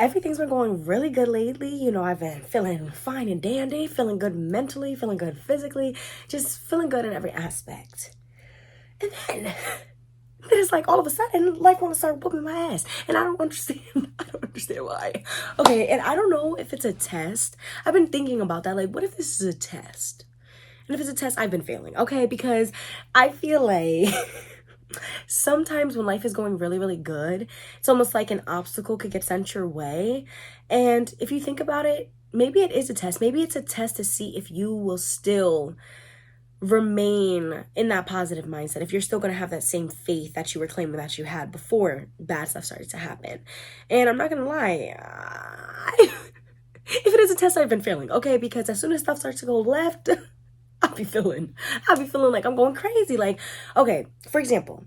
everything's been going really good lately. I've been feeling fine and dandy, feeling good mentally, feeling good physically, just feeling good in every aspect. And then it's like all of a sudden life want to start whooping my ass, and I don't understand. I don't understand why. Okay, and I don't know if it's a test. I've been thinking about that. Like, what if this is a test? And if it's a test, I've been failing. Okay, because I feel like sometimes when life is going really, really good, it's almost like an obstacle could get sent your way. And if you think about it, maybe it is a test. Maybe it's a test to see if you will still remain in that positive mindset, if you're still going to have that same faith that you were claiming that you had before bad stuff started to happen. And I'm not going to lie, if it is a test, I've been failing, okay? Because as soon as stuff starts to go left, I'll be feeling like I'm going crazy. Like, okay, for example,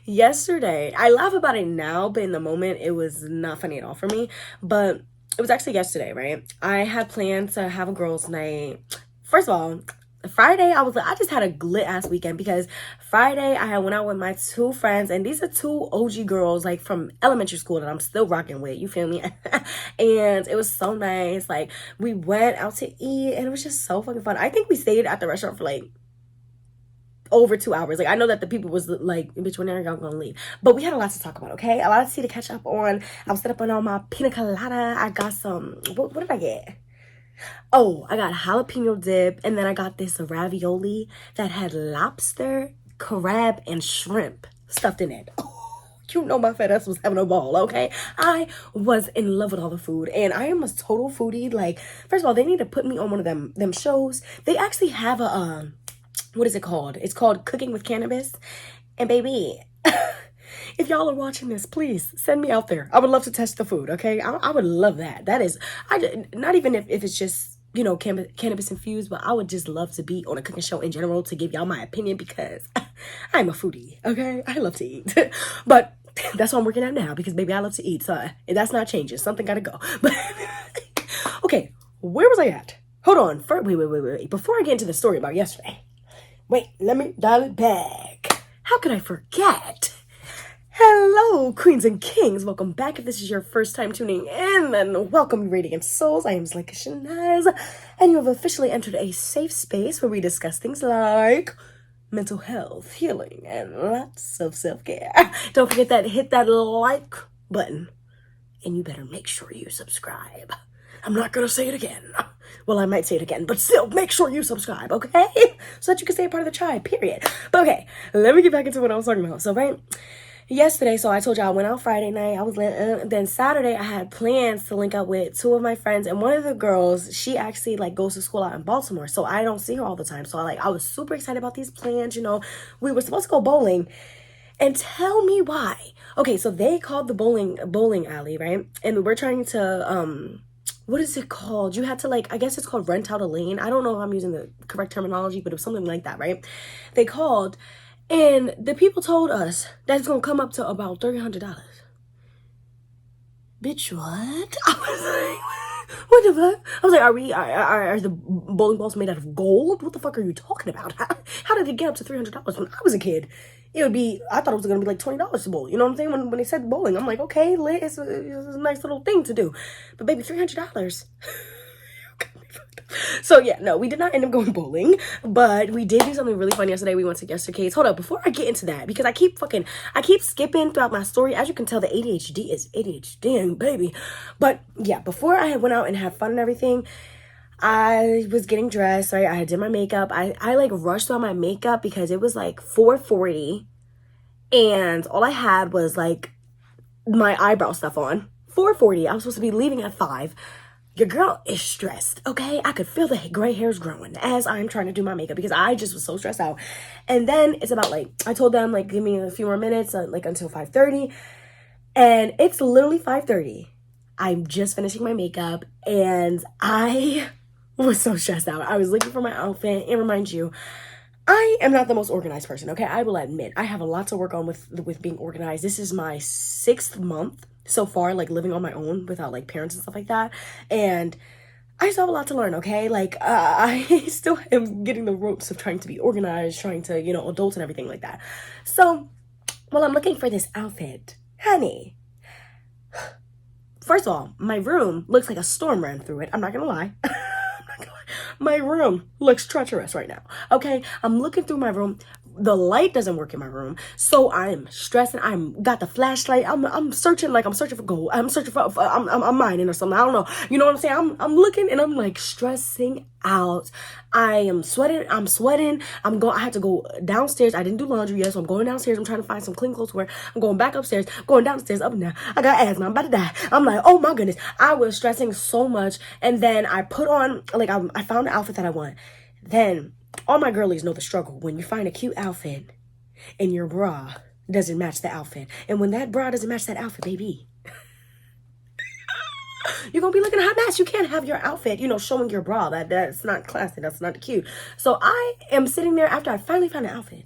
yesterday, I laugh about it now, but in the moment, it was not funny at all for me. But it was actually yesterday, right? I had planned to have a girls' night. First of all, Friday, I just had a lit ass weekend, because Friday I went out with my two friends, and these are two OG girls like from elementary school that I'm still rocking with, you feel me? And it was so nice. Like, we went out to eat, and it was just so fucking fun. I think we stayed at the restaurant for like over 2 hours. Like, I know that the people was like, bitch, when are y'all gonna leave? But we had a lot to talk about, okay? A lot to see to catch up on. I was set up on all my pina colada. I got some, what did I get? Oh, I got jalapeno dip, and then I got this ravioli that had lobster, crab, and shrimp stuffed in it. Oh, you know my fat ass was having a ball, okay? I was in love with all the food, and I am a total foodie. Like, first of all, they need to put me on one of them shows. They actually have a, what is it called? It's called Cooking with Cannabis. And baby, if y'all are watching this, please send me out there. I would love to test the food, okay? I would love that. That is, not even if it's just, cannabis infused, but I would just love to be on a cooking show in general to give y'all my opinion, because I'm a foodie, okay? I love to eat. But that's what I'm working at now, because baby, I love to eat. So that's not changing. Something gotta go. But okay, where was I at? Hold on. Wait. Before I get into the story about yesterday, wait, let me dial it back. How could I forget? Hello, queens and kings. Welcome back. If this is your first time tuning in, then welcome, you radiant souls. I am Zleka Shanaz, and you have officially entered a safe space where we discuss things like mental health, healing, and lots of self-care. Don't forget that, hit that like button, and you better make sure you subscribe. I'm not gonna say it again. Well, I might say it again, but still, make sure you subscribe, okay? So that you can stay a part of the tribe, period. But okay, let me get back into what I was talking about. So, right, yesterday, so I told y'all I went out Friday night. I was lit. Then Saturday, I had plans to link up with two of my friends, and one of the girls, she actually like goes to school out in Baltimore, so I don't see her all the time. So I was super excited about these plans. We were supposed to go bowling, and tell me why. Okay, so they called the bowling alley, right? And we're trying to what is it called? You had to, like, I guess it's called rent out a lane. I don't know if I'm using the correct terminology, but it was something like that, right? They called, and the people told us that it's gonna come up to about $300. Bitch, what? I was like, what the fuck? I was like, are the bowling balls made out of gold? What the fuck are you talking about? How did it get up to $300? When I was a kid, I thought it was gonna be like $20 to bowl. You know what I'm saying? When they said bowling, I'm like, okay, lit, it's a nice little thing to do. But baby, $300. So yeah, no, we did not end up going bowling, but we did do something really fun yesterday. We went to Yestercades. Hold up, before I get into that, because I keep skipping throughout my story. As you can tell, the ADHD is ADHDing, baby. But yeah, before I went out and had fun and everything, I was getting dressed, right? I did my makeup. I like rushed on my makeup because it was like 4:40, and all I had was like my eyebrow stuff on. 4:40. I was supposed to be leaving at 5. Your girl is stressed, okay? I could feel the gray hairs growing as I'm trying to do my makeup, because I just was so stressed out. And then it's about like, I told them like, give me a few more minutes, like until 5:30. And it's literally 5:30. I'm just finishing my makeup, and I was so stressed out. I was looking for my outfit. And remind you, I am not the most organized person, okay? I will admit, I have a lot to work on with being organized. This is my 6th month so far, like living on my own without like parents and stuff like that. And I still have a lot to learn, okay? Like, I still am getting the ropes of trying to be organized, trying to, adult and everything like that. So, while I'm looking for this outfit, honey, First of all, my room looks like a storm ran through it. I'm not gonna lie. My room looks treacherous right now. Okay, I'm looking through my room. The light doesn't work in my room, so I'm stressing. I'm got the flashlight. I'm searching, like I'm searching for gold. I'm searching for I'm mining or something. I don't know. You know what I'm saying? I'm looking and I'm like stressing out. I am sweating. I'm sweating. I had to go downstairs. I didn't do laundry yet, so I'm going downstairs. I'm trying to find some clean clothes to wear. I'm going back upstairs, going downstairs, up and down. I got asthma. I'm about to die. I'm like, oh my goodness. I was stressing so much, and then I put on like I found the outfit that I want. Then all my girlies know the struggle when you find a cute outfit and your bra doesn't match the outfit. And when that bra doesn't match that outfit, baby, you're gonna be looking a hot mess. You can't have your outfit, showing your bra. That's not classy. That's not cute. So I am sitting there after I finally found an outfit.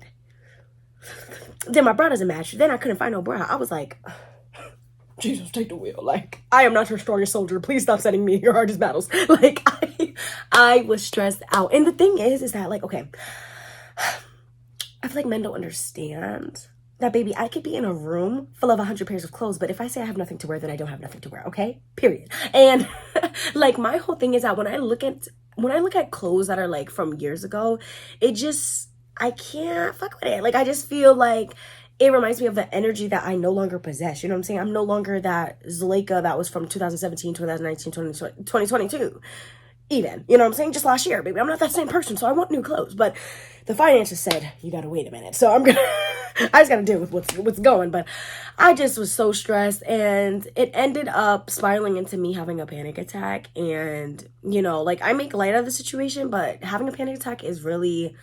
Then my bra doesn't match. Then I couldn't find no bra. I was like, Jesus, take the wheel. Like, I am not your strongest soldier. Please stop sending me your hardest battles. Like, I was stressed out. And the thing is that, like, okay, I feel like men don't understand that, baby, I could be in a room full of 100 pairs of clothes, but if I say I have nothing to wear, then I don't have nothing to wear, okay? Period. And, like, my whole thing is that when I look at clothes that are, like, from years ago, I can't fuck with it. Like, I just feel like it reminds me of the energy that I no longer possess. You know what I'm saying? I'm no longer that Zuleika that was from 2017, 2019, 2022. Even. You know what I'm saying? Just last year, baby. I'm not that same person, so I want new clothes. But the finances said, you gotta wait a minute. So I just gotta deal with what's going. But I just was so stressed, and it ended up spiraling into me having a panic attack. And, like, I make light of the situation, but having a panic attack is really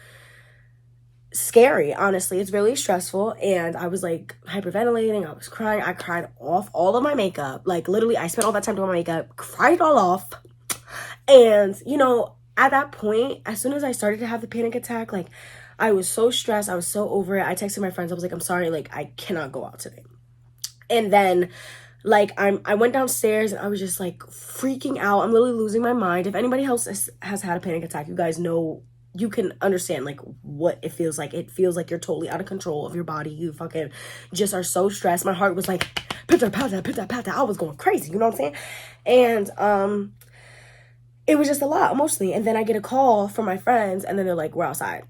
scary. Honestly, it's really stressful. And I was like hyperventilating. I was crying. I cried off all of my makeup. Like, literally, I spent all that time doing my makeup, cried it all off. And at that point, as soon as I started to have the panic attack, like, I was so stressed. I was so over it. I texted my friends. I was like, I'm sorry, like, I cannot go out today. And then, like, I went downstairs and I was just like freaking out. I'm literally losing my mind. If anybody else has had a panic attack, you guys know, you can understand, like, what it feels like. It feels like you're totally out of control of your body. You fucking just are so stressed. My heart was like, pita, pata, pita, pata. I was going crazy, you know what I'm saying? And, it was just a lot emotionally. And then I get a call from my friends, and then they're like, we're outside.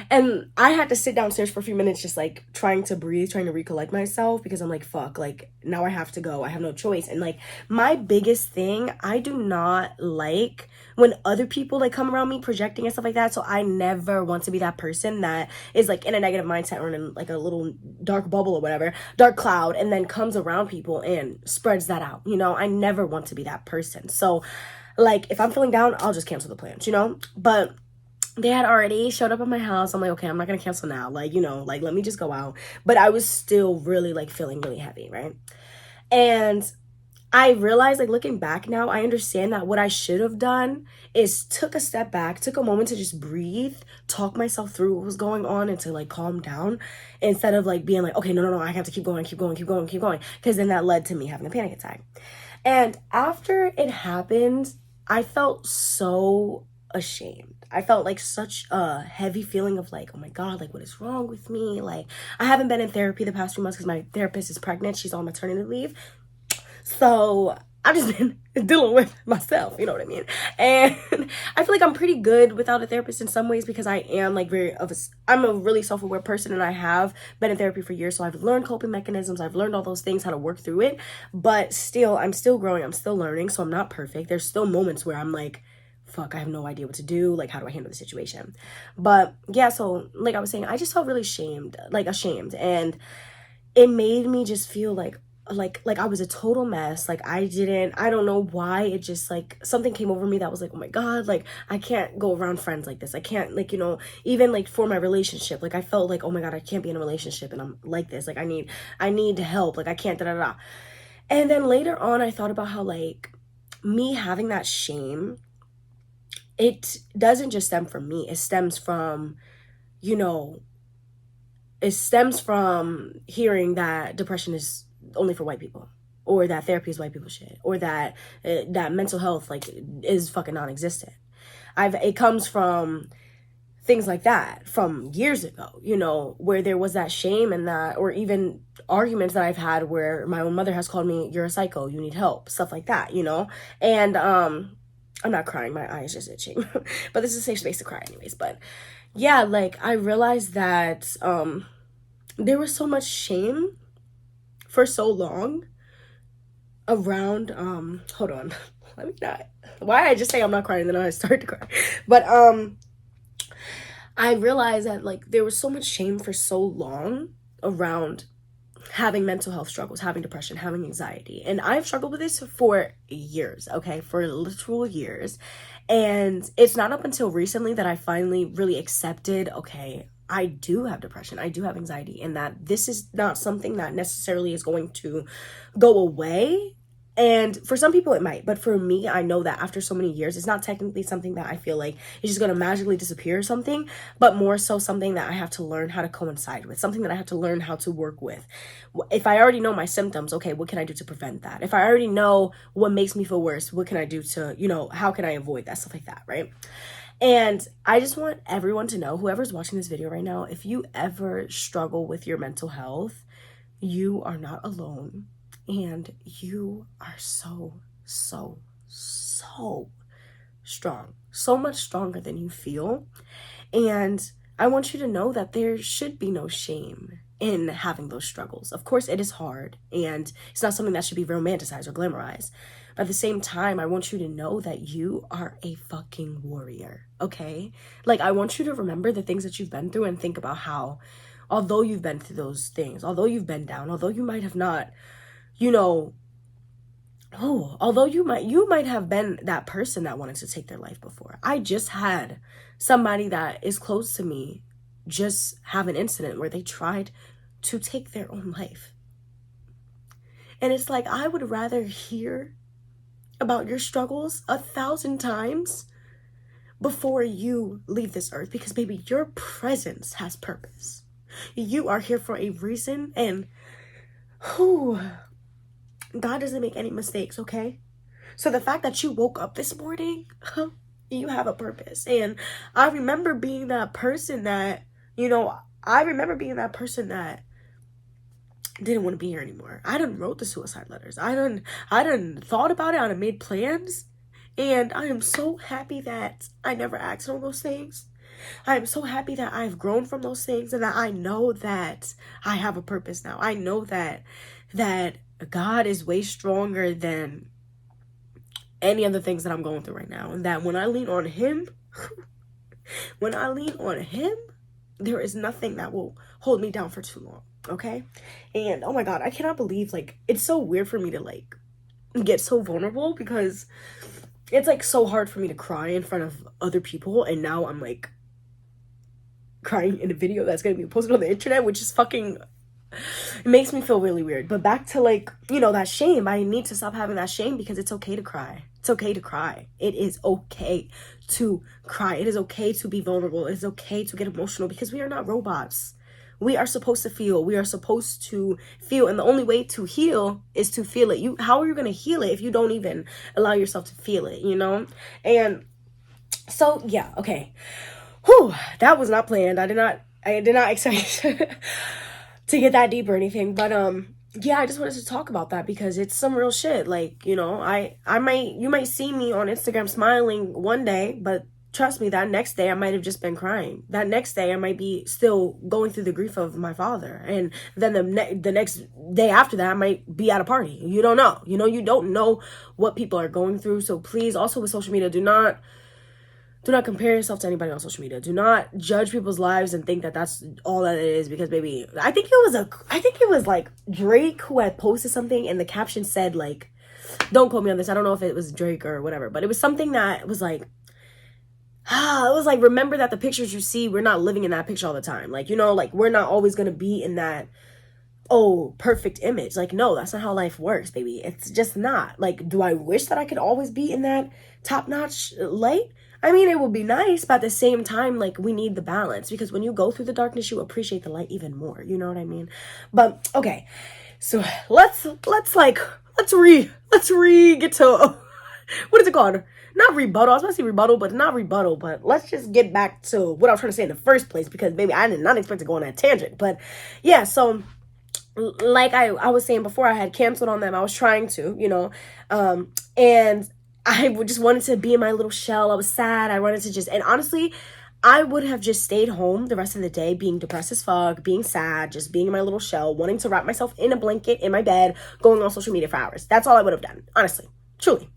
And I had to sit downstairs for a few minutes, just like trying to breathe, trying to recollect myself, because I'm like, fuck, like, now I have to go. I have no choice. And like, my biggest thing, I do not like when other people like come around me projecting and stuff like that. So I never want to be that person that is like in a negative mindset or in like a little dark bubble or whatever, dark cloud, and then comes around people and spreads that out. I never want to be that person. So like, if I'm feeling down, I'll just cancel the plans, but they had already showed up at my house. I'm like, okay, I'm not gonna cancel now. Like, like, let me just go out. But I was still really like feeling really heavy, right? And I realized, like, looking back now, I understand that what I should have done is took a step back, took a moment to just breathe, talk myself through what was going on, and to like calm down, instead of like being like, okay, no, I have to keep going. Because then that led to me having a panic attack. And after it happened, I felt so ashamed. I felt like such a heavy feeling of like, oh my God, like, what is wrong with me? Like, I haven't been in therapy the past few months because my therapist is pregnant. She's on maternity leave. So I've just been dealing with myself, you know what I mean? And I feel like I'm pretty good without a therapist in some ways, because I am like I'm a really self-aware person, and I have been in therapy for years. So I've learned coping mechanisms. I've learned all those things, how to work through it. But still, I'm still growing. I'm still learning. So I'm not perfect. There's still moments where I'm like, fuck, I have no idea what to do. Like, how do I handle the situation? But yeah, so like I was saying, I just felt really ashamed. And it made me just feel like I was a total mess. Like, I don't know why. It just like something came over me that was like, oh my God, like, I can't go around friends like this. I can't, like, even like for my relationship, like, I felt like, oh my God, I can't be in a relationship and I'm like this. Like, I need help. Like, I can't, da da da. And then later on, I thought about how, like, me having that shame, it doesn't just stem from me. It stems from, hearing that depression is only for white people, or that therapy is white people shit, or that mental health, like, is fucking non-existent. It comes from things like that from years ago, you know, where there was that shame and that, or even arguments that I've had where my own mother has called me, you're a psycho, you need help, stuff like that, you know. And I'm not crying, my eye is just itching. But this is a safe space to cry anyways. But yeah, like I realized that there was so much shame for so long around hold on. Let me not, why I just say I'm not crying and then I start to cry. But I realized that like there was so much shame for so long around having mental health struggles, having depression, having anxiety. And I've struggled with this for years, okay? For literal years. And it's not up until recently that I finally really accepted, okay, I do have depression, I do have anxiety, and that this is not something that necessarily is going to go away. And for some people it might, but for me, I know that after so many years, it's not technically something that I feel like is just going to magically disappear or something, but more so something that I have to learn how to coincide with, something that I have to learn how to work with. If I already know my symptoms, okay, what can I do to prevent that? If I already know what makes me feel worse, what can I do to, you know, how can I avoid that, stuff like that, right? And I just want everyone to know, whoever's watching this video right now, if you ever struggle with your mental health, you are not alone. And you are so strong, so much stronger than you feel. And I want you to know that there should be no shame in having those struggles. Of course, it is hard, and it's not something that should be romanticized or glamorized. But at the same time, I want you to know that you are a fucking warrior, okay? Like, I want you to remember the things that you've been through and think about how, although you've been through those things, although you've been down, although you might have not, you know, although you might have been that person that wanted to take their life before. I just had somebody that is close to me just have an incident where they tried to take their own life. And it's like, I would rather hear about your struggles 1,000 times before you leave this earth, because baby, your presence has purpose. You are here for a reason, and God doesn't make any mistakes, okay? So the fact that you woke up this morning, you have a purpose. And I remember being that person that, you know, didn't want to be here anymore. I done wrote the suicide letters. I done thought about it. I done made plans. And I am so happy that I never acted on those things. I am so happy that I've grown from those things, and that I know that I have a purpose now. I know that God is way stronger than any of the things that I'm going through right now. And that when I lean on him, there is nothing that will hold me down for too long, okay? And oh my God, I cannot believe, like, it's so weird for me to, like, get so vulnerable, because it's, like, so hard for me to cry in front of other people. And now I'm, like, crying in a video that's going to be posted on the internet, which is fucking... it makes me feel really weird. But back to, like, you know, that shame. I need to stop having that shame, because it's okay to cry. It's okay to cry. It is okay to cry. It is okay to be vulnerable. It is okay to get emotional, because we are not robots. We are supposed to feel. We are supposed to feel. And the only way to heal is to feel it. How are you going to heal it if you don't even allow yourself to feel it, you know? And so, yeah, okay. Whew, that was not planned. I did not expect to get that deep or anything, but yeah, I just wanted to talk about that, because it's some real shit. Like, you know, you might see me on Instagram smiling one day, but trust me, that next day I might have just been crying. That next day I might be still going through the grief of my father, and then the next day after that I might be at a party. You don't know. You know, you don't know what people are going through. So please, also with social media, do not compare yourself to anybody on social media. Do not judge people's lives and think that that's all that it is, because baby, I think it was like Drake who had posted something, and the caption said, like, don't quote me on this, I don't know if it was Drake or whatever, but it was something that was like, it was like, remember that the pictures you see, we're not living in that picture all the time. Like, you know, like, we're not always going to be in that, oh, perfect image. Like, no, that's not how life works, baby. It's just not. Like, do I wish that I could always be in that top-notch light? I mean, it would be nice, but at the same time, like, we need the balance, because when you go through the darkness, you appreciate the light even more. You know what I mean? But okay, so let's get to what is it called? Not rebuttal. I was about to say rebuttal, but not rebuttal. But let's just get back to what I was trying to say in the first place, because baby, I did not expect to go on that tangent. But yeah, so like I was saying before, I had canceled on them. I was trying to, and just wanted to be in my little shell. I was sad. I wanted to just, and honestly, I would have just stayed home the rest of the day, being depressed as fuck, being sad, just being in my little shell, wanting to wrap myself in a blanket in my bed, going on social media for hours. That's all I would have done, honestly, truly.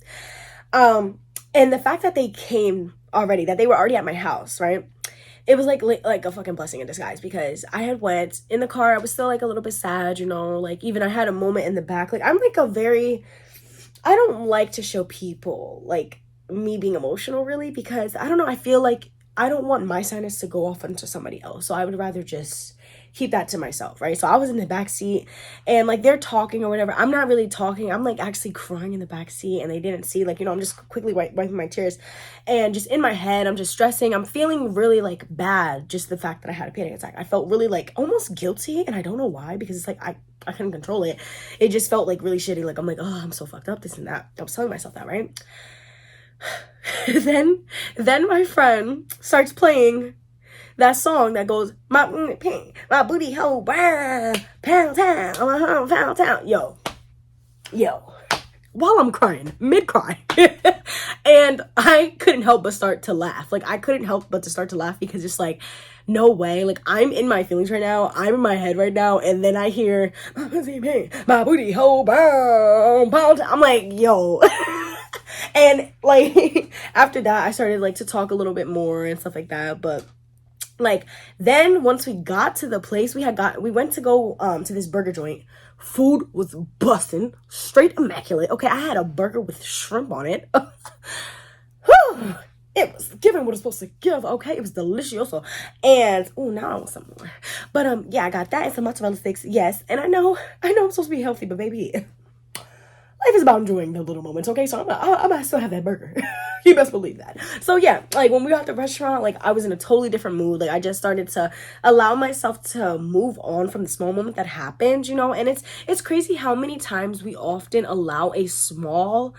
And the fact that they came already, that they were already at my house, right? It was like a fucking blessing in disguise, because I had went in the car. I was still like a little bit sad, like even I had a moment in the back. Like I'm like I don't like to show people like me being emotional, really, because I don't know, I feel like I don't want my sadness to go off into somebody else. So I would rather just keep that to myself, right? So I was in the back seat, and like they're talking or whatever. I'm not really talking. I'm like actually crying in the back seat, and they didn't see. Like, I'm just quickly wiping my tears, and just in my head, I'm just stressing. I'm feeling really like bad. Just the fact that I had a panic attack. I felt really like almost guilty, and I don't know why, because it's like I couldn't control it. It just felt like really shitty. Like I'm like, oh, I'm so fucked up, this and that. I was telling myself that, right? then my friend starts playing that song that goes, my booty hole, pound town. Yo, while I'm crying, mid-cry. And I couldn't help but start to laugh. Like, I couldn't help but to start to laugh, because it's like, no way. Like, I'm in my feelings right now. I'm in my head right now. And then I hear, my booty hole, pound. I'm like, yo. And like, after that, I started like to talk a little bit more and stuff like that. But like, then once we got to the place, we went to go to this burger joint. Food was busting, straight immaculate. Okay, I had a burger with shrimp on it. Whew. It was giving what it's supposed to give. Okay, it was delicioso. And oh, now I want some more. But yeah, I got that and some mozzarella sticks. Yes, and I know I'm supposed to be healthy, but baby, life is about enjoying the little moments, okay? So I might still have that burger. You best believe that. So yeah, like when we were at the restaurant, like I was in a totally different mood. Like I just started to allow myself to move on from the small moment that happened, and it's crazy how many times we often allow a small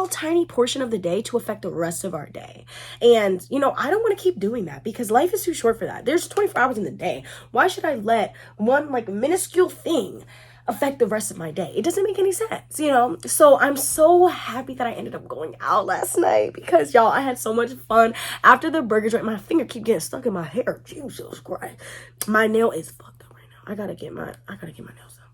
tiny portion of the day to affect the rest of our day. And I don't want to keep doing that, because life is too short for that. There's 24 hours in the day. Why should I let one like minuscule thing affect the rest of my day? It doesn't make any sense, So I'm so happy that I ended up going out last night, because y'all, I had so much fun. After the burger joint, my finger keep getting stuck in my hair. Jesus Christ. My nail is fucked up right now. I gotta get my nails done.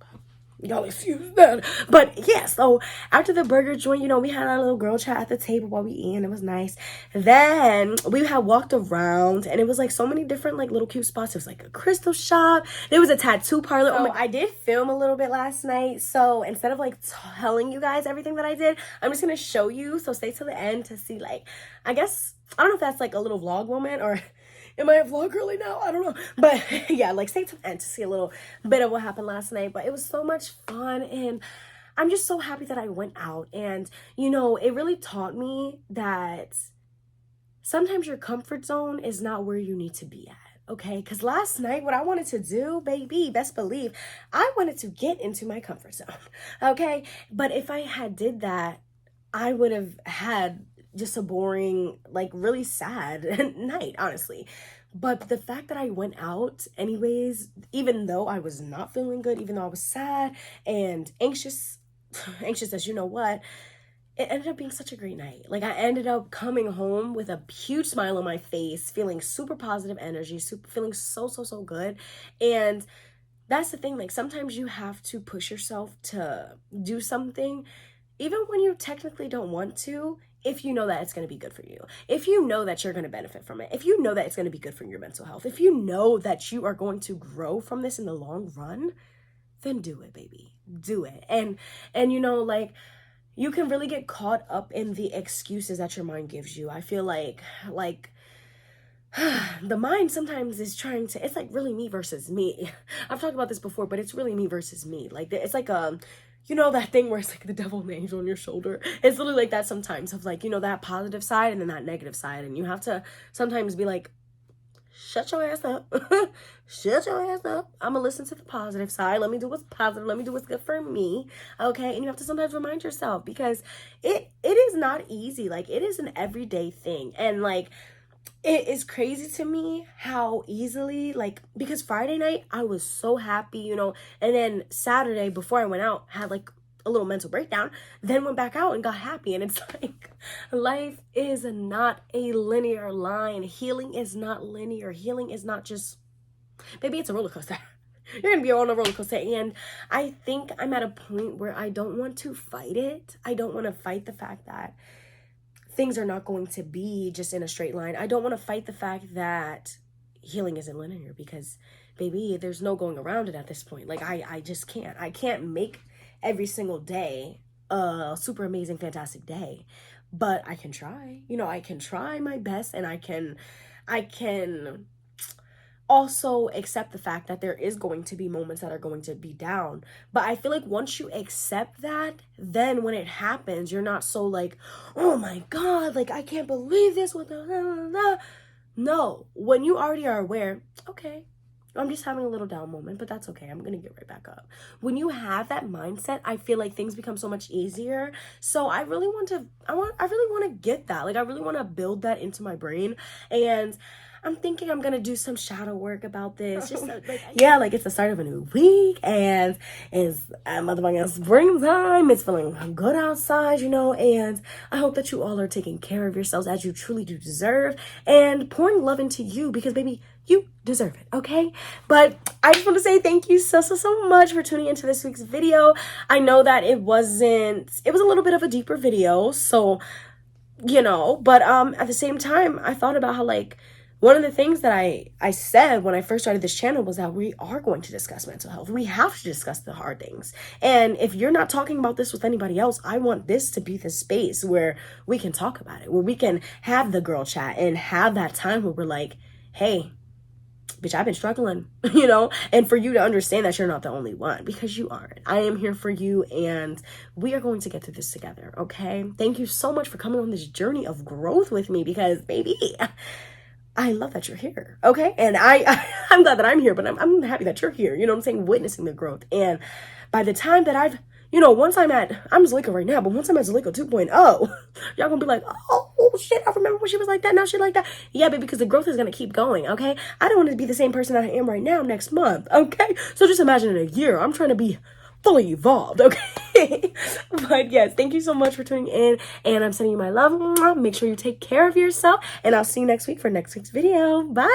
Y'all excuse that. But yeah, so after the burger joint, we had our little girl chat at the table while we eating. It was nice. Then we had walked around, and it was like so many different like little cute spots. It was like a crystal shop. There was a tattoo parlor. Oh, I did film a little bit last night. So instead of like telling you guys everything that I did, I'm just gonna show you. So stay till the end to see, like, I guess, I don't know if that's like a little vlog moment, or am I a vlog girly now? I don't know. But yeah, like stay to the end to see a little bit of what happened last night. But it was so much fun, and I'm just so happy that I went out. And, it really taught me that sometimes your comfort zone is not where you need to be at. Okay, because last night, what I wanted to do, baby, best believe, I wanted to get into my comfort zone. Okay, but if I had did that, I would have had just a boring, like really sad night, honestly. But the fact that I went out anyways, even though I was not feeling good, even though I was sad and anxious, anxious as you know what, it ended up being such a great night. Like I ended up coming home with a huge smile on my face, feeling super positive energy, feeling so good. And that's the thing, like sometimes you have to push yourself to do something even when you technically don't want to, if you know that it's going to be good for you, if you know that you're going to benefit from it, if you know that it's going to be good for your mental health, if you know that you are going to grow from this in the long run, then do it, baby. Do it. And like, you can really get caught up in the excuses that your mind gives you. I feel like the mind sometimes is trying to, it's like really me versus me. I've talked about this before, but it's really me versus me. Like it's like that thing where it's like the devil and the angel on your shoulder. It's literally like that sometimes, of like, that positive side and then that negative side. And you have to sometimes be like, shut your ass up. Shut your ass up. I'm gonna listen to the positive side. Let me do what's positive. Let me do what's good for me. Okay. And you have to sometimes remind yourself, because it is not easy. Like, it is an everyday thing. And like, it is crazy to me how easily, like, because Friday night I was so happy, and then Saturday before I went out had like a little mental breakdown, then went back out and got happy. And it's like, life is not a linear line. Healing is not linear. Healing is not just, baby, it's a roller coaster. You're gonna be on a roller coaster. And I think I'm at a point where I don't want to fight it. I don't want to fight the fact that things are not going to be just in a straight line. I don't want to fight the fact that healing isn't linear, because baby, there's no going around it at this point. Like, I just can't. I can't make every single day a super amazing, fantastic day. But I can try. I can try my best, and I can also accept the fact that there is going to be moments that are going to be down. But I feel like once you accept that, then when it happens, you're not so like, oh my God, like, I can't believe this. What the. No, when you already are aware, okay, I'm just having a little down moment, but that's okay. I'm going to get right back up. When you have that mindset, I feel like things become so much easier. So I really want to get that. Like, I really want to build that into my brain. And I'm thinking I'm gonna do some shadow work about this. Just like it's the start of a new week, and it's motherfucking springtime. It's feeling good outside, and I hope that you all are taking care of yourselves as you truly do deserve, and pouring love into you, because baby, you deserve it, okay? But I just want to say thank you so much for tuning into this week's video. I know that it was a little bit of a deeper video, so but at the same time, I thought about how, like, one of the things that I said when I first started this channel was that we are going to discuss mental health. We have to discuss the hard things. And if you're not talking about this with anybody else, I want this to be the space where we can talk about it, where we can have the girl chat and have that time where we're like, hey, bitch, I've been struggling, and for you to understand that you're not the only one, because you aren't. I am here for you, and we are going to get through this together, okay? Thank you so much for coming on this journey of growth with me, because baby, I love that you're here, okay? And I'm glad that I'm here, but I'm happy that you're here, what I'm saying? Witnessing the growth. And by the time that once I'm Zalika right now, but once I'm at Zalika 2.0, y'all gonna be like, oh shit, I remember when she was like that, now she like that. Yeah, baby, because the growth is gonna keep going, okay? I don't want to be the same person I am right now next month, okay? So just imagine in a year, I'm trying to be fully evolved, okay? But yes, thank you so much for tuning in, and I'm sending you my love. Make sure you take care of yourself, and I'll see you next week for next week's video. Bye.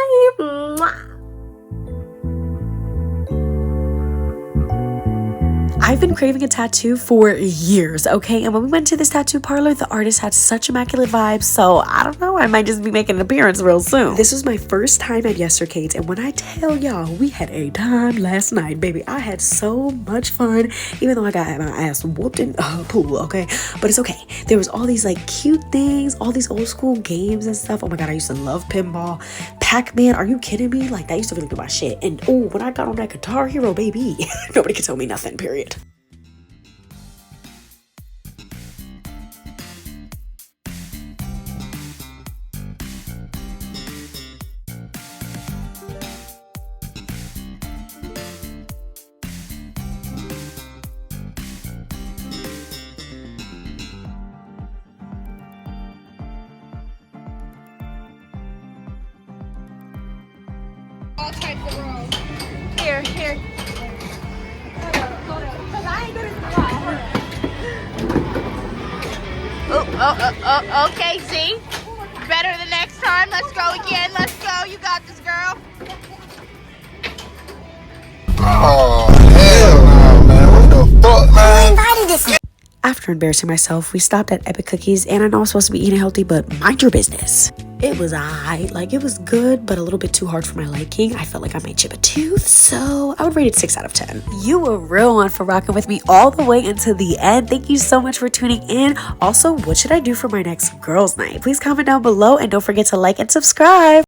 I've been craving a tattoo for years, okay? And when we went to this tattoo parlor, the artist had such immaculate vibes, so I don't know, I might just be making an appearance real soon. This was my first time at Yestercades, and when I tell y'all, we had a time last night, baby. I had so much fun, even though I got my ass whooped in a pool, okay? But it's okay. There was all these like cute things, all these old school games and stuff. Oh my God, I used to love pinball. Pac-Man, are you kidding me? Like, that used to really be my shit. And oh, when I got on that Guitar Hero, baby, nobody could tell me nothing, period. All types of rolls. Here. Hold on. Because I ain't good at Oh, okay, see? Better the next time. Let's go again. Let's go. You got this, girl. Oh, hell no, man. What the fuck, man? After embarrassing myself, we stopped at Epic Cookies, and I know I'm supposed to be eating healthy, but mind your business. It was alright, like, it was good, but a little bit too hard for my liking. I felt like I might chip a tooth, so I would rate it 6 out of 10. You were a real one for rocking with me all the way until the end. Thank you so much for tuning in. Also, what should I do for my next girls' night? Please comment down below, and don't forget to like and subscribe.